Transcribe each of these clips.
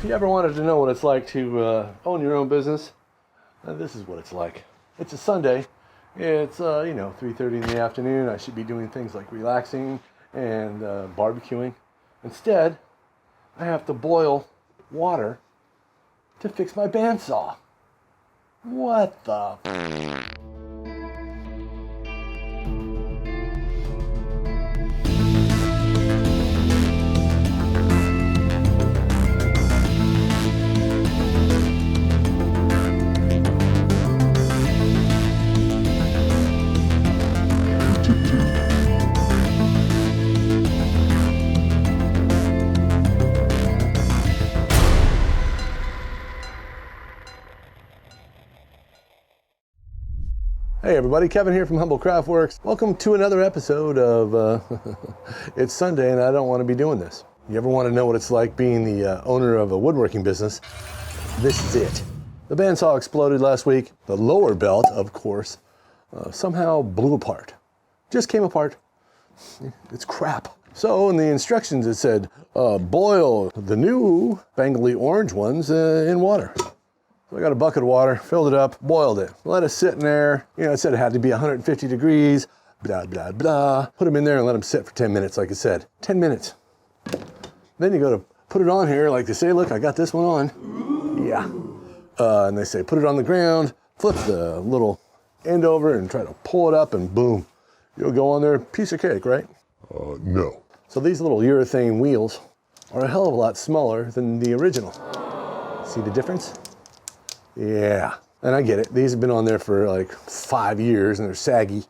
you ever wanted to know what it's like to own your own business, this is what it's like. It's a Sunday. It's, 3:30 in the afternoon. I should be doing things like relaxing and barbecuing. Instead, I have to boil water to fix my bandsaw. What the? Hey everybody, Kevin here from HumboldtCraftworks. Welcome to another episode of It's Sunday and I don't want to be doing this. You ever want to know what it's like being the owner of a woodworking business? This is it. The bandsaw exploded last week. The lower belt, of course, somehow blew apart. Just came apart. It's crap. So in the instructions it said, boil the new spangly orange ones in water. So I got a bucket of water, filled it up, boiled it, let it sit in there. It said it had to be 150 degrees, blah, blah, blah. Put them in there and let them sit for 10 minutes, like it said. 10 minutes. Then you go to put it on here, like they say, look, I got this one on. Yeah. And they say, put it on the ground, flip the little end over and try to pull it up and boom. You'll go on there, piece of cake, right? No. So these little urethane wheels are a hell of a lot smaller than the original. See the difference? Yeah, and I get it. These have been on there for like 5 years and they're saggy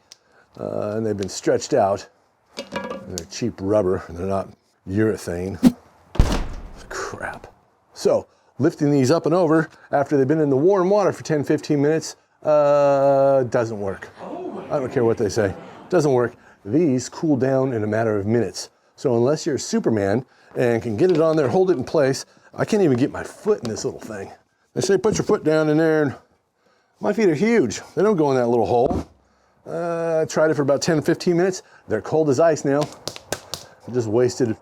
and they've been stretched out. And they're cheap rubber and they're not urethane. Crap. So lifting these up and over after they've been in the warm water for 10-15 minutes doesn't work. I don't care what they say. Doesn't work. These cool down in a matter of minutes. So unless you're Superman and can get it on there, hold it in place, I can't even get my foot in this little thing. They say put your foot down in there, and my feet are huge. They don't go in that little hole. I tried it for about 10-15 minutes. They're cold as ice now. I just wasted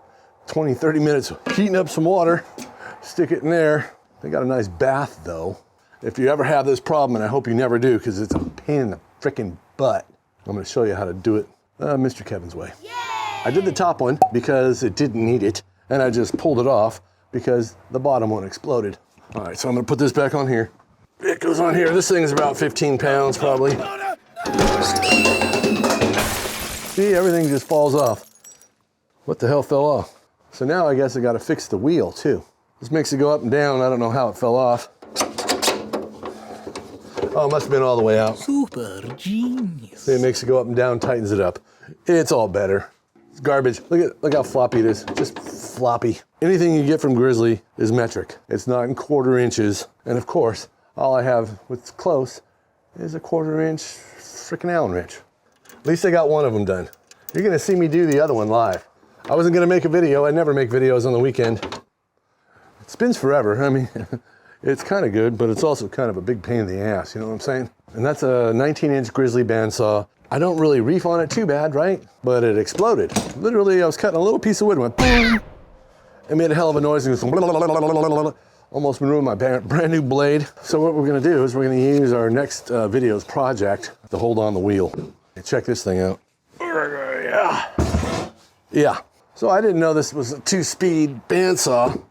20-30 minutes heating up some water, stick it in there. They got a nice bath though. If you ever have this problem, and I hope you never do because it's a pain in the freaking butt, I'm gonna show you how to do it Mr. Kevin's way. Yay! I did the top one because it didn't need it, and I just pulled it off because the bottom one exploded. All right, so I'm gonna put this back on here. It goes on here. This thing is about 15 pounds probably. See, everything just falls off. What the hell fell off? So now I guess I gotta fix the wheel too. This makes it go up and down. I don't know how it fell off. Oh, it must have been all the way out. Super genius. See, it makes it go up and down, tightens it up. It's all better. It's garbage. Look how floppy it is. Just floppy. Anything you get from Grizzly is metric. It's not in 1/4 inches. And of course, all I have what's close is a 1/4 inch frickin' Allen wrench. At least I got one of them done. You're gonna see me do the other one live. I wasn't gonna make a video. I never make videos on the weekend. It spins forever. I mean, it's kind of good, but it's also kind of a big pain in the ass. You know what I'm saying? And that's a 19-inch Grizzly bandsaw. I don't really reef on it too bad, right? But it exploded. Literally, I was cutting a little piece of wood and went boom. It made a hell of a noise. It was almost ruined my brand new blade. So what we're gonna do is we're gonna use our next video's project to hold on the wheel. Check this thing out. Yeah. So I didn't know this was a 2-speed bandsaw.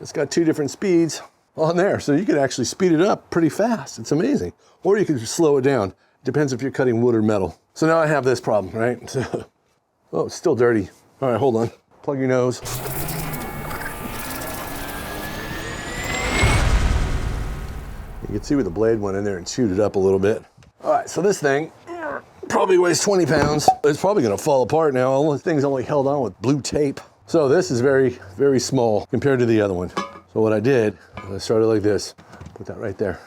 It's got 2 different speeds on there. So you can actually speed it up pretty fast. It's amazing. Or you can slow it down. Depends if you're cutting wood or metal. So now I have this problem, right? So, oh, it's still dirty. All right, hold on. Plug your nose. You can see where the blade went in there and chewed it up a little bit. All right, so this thing probably weighs 20 pounds. It's probably gonna fall apart now. All the thing's only held on with blue tape. So this is very, very small compared to the other one. So what I did, I started like this. Put that right there.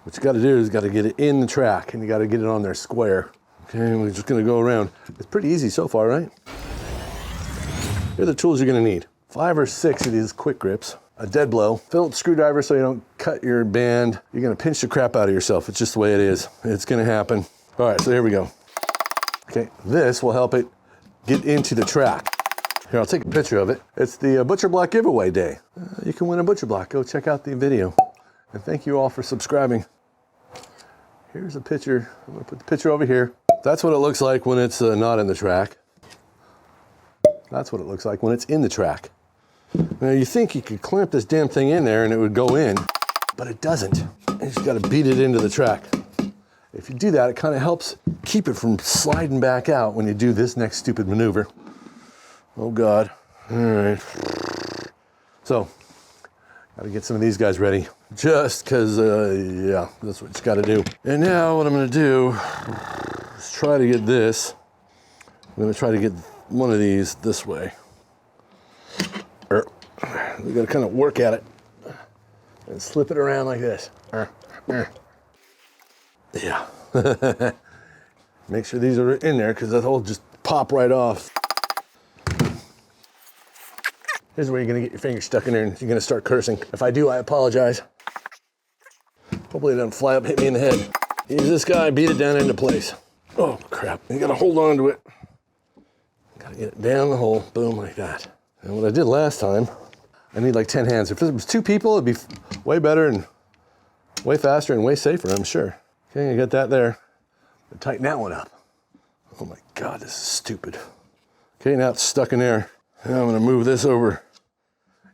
What you gotta do is gotta get it in the track and you gotta get it on there square. Okay, we're just gonna go around. It's pretty easy so far, right? Here are the tools you're gonna need. 5 or 6 of these quick grips, a dead blow, Phillips screwdriver so you don't cut your band. You're gonna pinch the crap out of yourself. It's just the way it is. It's gonna happen. All right, so here we go. Okay, this will help it get into the track. Here, I'll take a picture of it. It's the Butcher Block giveaway day. You can win a Butcher Block. Go check out the video. And thank you all for subscribing. Here's a picture. I'm gonna put the picture over here. That's what it looks like when it's not in the track. That's what it looks like when it's in the track. Now you think you could clamp this damn thing in there and it would go in, but it doesn't. You just gotta beat it into the track. If you do that, it kind of helps keep it from sliding back out when you do this next stupid maneuver. Oh God, all right. So, gotta get some of these guys ready. Just cause, yeah, that's what you gotta do. And now what I'm gonna do is try to get this. I'm gonna try to get one of these this way. We gotta kind of work at it and slip it around like this. Yeah. Make sure these are in there because that'll just pop right off. Here's where you're gonna get your finger stuck in there and you're gonna start cursing. If I do, I apologize. Hopefully it doesn't fly up, hit me in the head. Use this guy, beat it down into place. Oh crap, you gotta hold on to it. Gotta get it down the hole, boom, like that. And what I did last time, I need like 10 hands. If it was 2 people, it'd be way better and way faster and way safer, I'm sure. Okay, I got that there. Tighten that one up. Oh my God, this is stupid. Okay, now it's stuck in there. Now I'm gonna move this over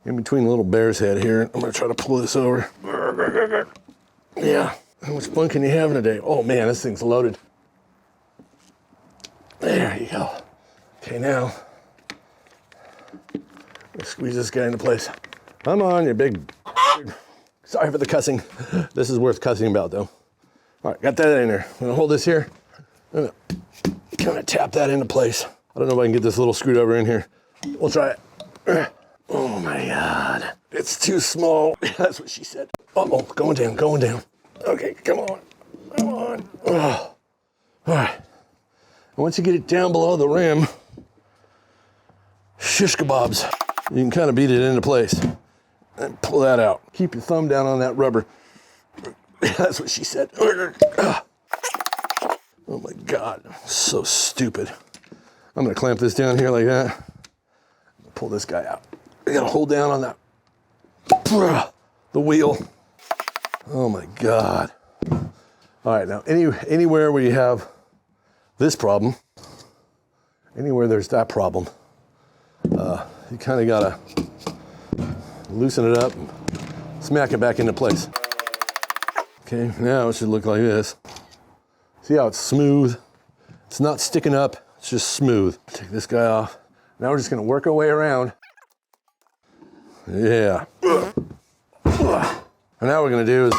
in between the little bear's head here. I'm gonna try to pull this over. Yeah, how much fun can you have in a day? Oh man, this thing's loaded. There you go. Okay, now, let's squeeze this guy into place. Come on, you big... Sorry for the cussing. This is worth cussing about though. All right, got that in there. I'm gonna hold this here. I'm gonna kind of tap that into place. I don't know if I can get this little screwdriver in here. We'll try it. Oh my God. It's too small. That's what she said. Uh-oh, going down, going down. Okay, come on, come on. Oh. All right. And once you get it down below the rim, shish kebabs. You can kind of beat it into place and pull that out. Keep your thumb down on that rubber. That's what she said. Oh my God, so stupid. I'm gonna clamp this down here like that. Pull this guy out. I gotta hold down on that, the wheel. Oh my God. All right, now anywhere where you have this problem, anywhere there's that problem, you kind of gotta loosen it up and smack it back into place. Okay, now it should look like this. See how it's smooth? It's not sticking up, it's just smooth. Take this guy off. Now we're just gonna work our way around. Yeah. And now what we're gonna do is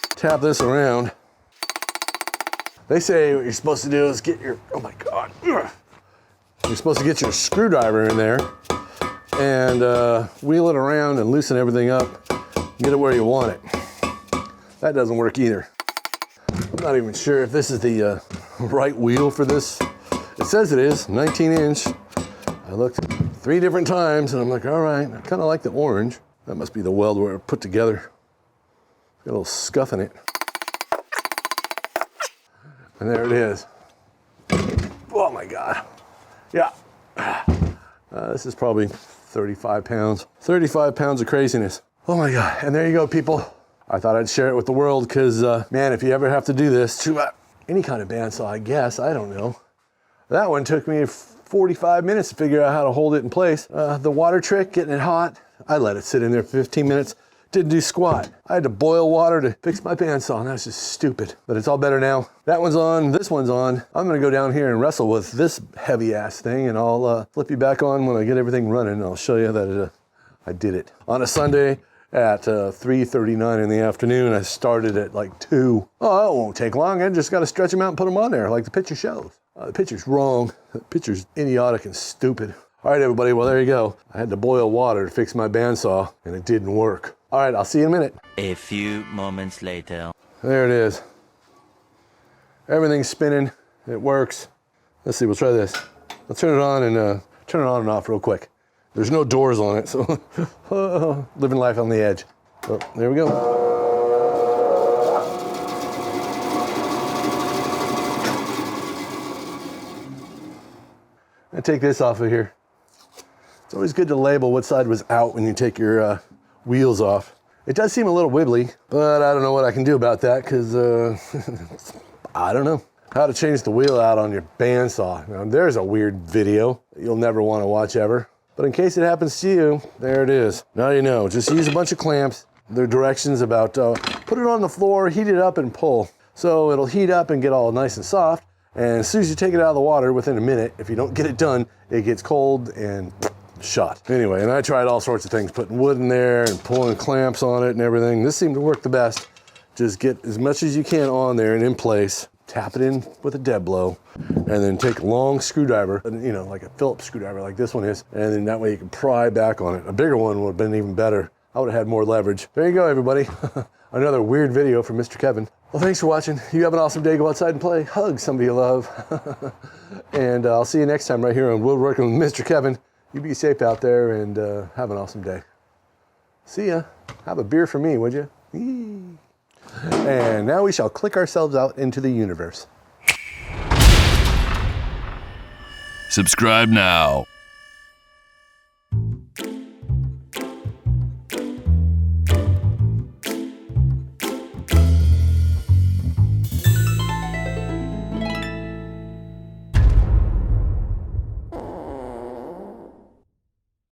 tap this around. They say what you're supposed to do is get your, oh my God. You're supposed to get your screwdriver in there and wheel it around and loosen everything up, get it where you want it. That doesn't work either. I'm not even sure if this is the right wheel for this. It says it is, 19-inch. I looked 3 different times and I'm like, all right, I kind of like the orange. That must be the weld where it put together. Got a little scuff in it. And there it is. Oh my God. Yeah. This is probably 35 pounds. 35 pounds of craziness. Oh my God. And there you go, people. I thought I'd share it with the world because, man, if you ever have to do this to any kind of bandsaw, I guess, I don't know. That one took me 45 minutes to figure out how to hold it in place. The water trick, getting it hot, I let it sit in there for 15 minutes. Didn't do squat. I had to boil water to fix my bandsaw, and that's just stupid. But it's all better now. That one's on, this one's on. I'm gonna go down here and wrestle with this heavy ass thing, and I'll flip you back on when I get everything running, and I'll show you that I did it. On a Sunday at 3:39 in the afternoon, I started at like 2. Oh, it won't take long. I just gotta stretch them out and put them on there like the picture shows. The picture's wrong. The picture's idiotic and stupid. All right, everybody, well, there you go. I had to boil water to fix my bandsaw, and it didn't work. All right, I'll see you in a minute. A few moments later. There it is. Everything's spinning. It works. Let's see, we'll try this. I'll turn it on and off real quick. There's no doors on it, so living life on the edge. Oh, there we go. I take this off of here. It's always good to label what side was out when you take your wheels off. It does seem a little wibbly, but I don't know what I can do about that because I don't know how to change the wheel out on your bandsaw. Now, there's a weird video that you'll never want to watch ever. But in case it happens to you, there it is. Now you know, just use a bunch of clamps. There are directions about put it on the floor, heat it up and pull. So it'll heat up and get all nice and soft. And as soon as you take it out of the water, within a minute, if you don't get it done, it gets cold and shot. Anyway, and I tried all sorts of things, putting wood in there and pulling clamps on it and everything. This seemed to work the best. Just get as much as you can on there and in place, tap it in with a dead blow, and then take a long screwdriver, you know, like a Phillips screwdriver like this one is, and then that way you can pry back on it. A bigger one would have been even better. I would have had more leverage. There you go, everybody. Another weird video from Mr. Kevin. Well, thanks for watching. You have an awesome day. Go outside and play. Hug somebody you love. And I'll see you next time right here on Woodworking with Mr. Kevin. You be safe out there and have an awesome day. See ya. Have a beer for me, would you? And now we shall click ourselves out into the universe. Subscribe now.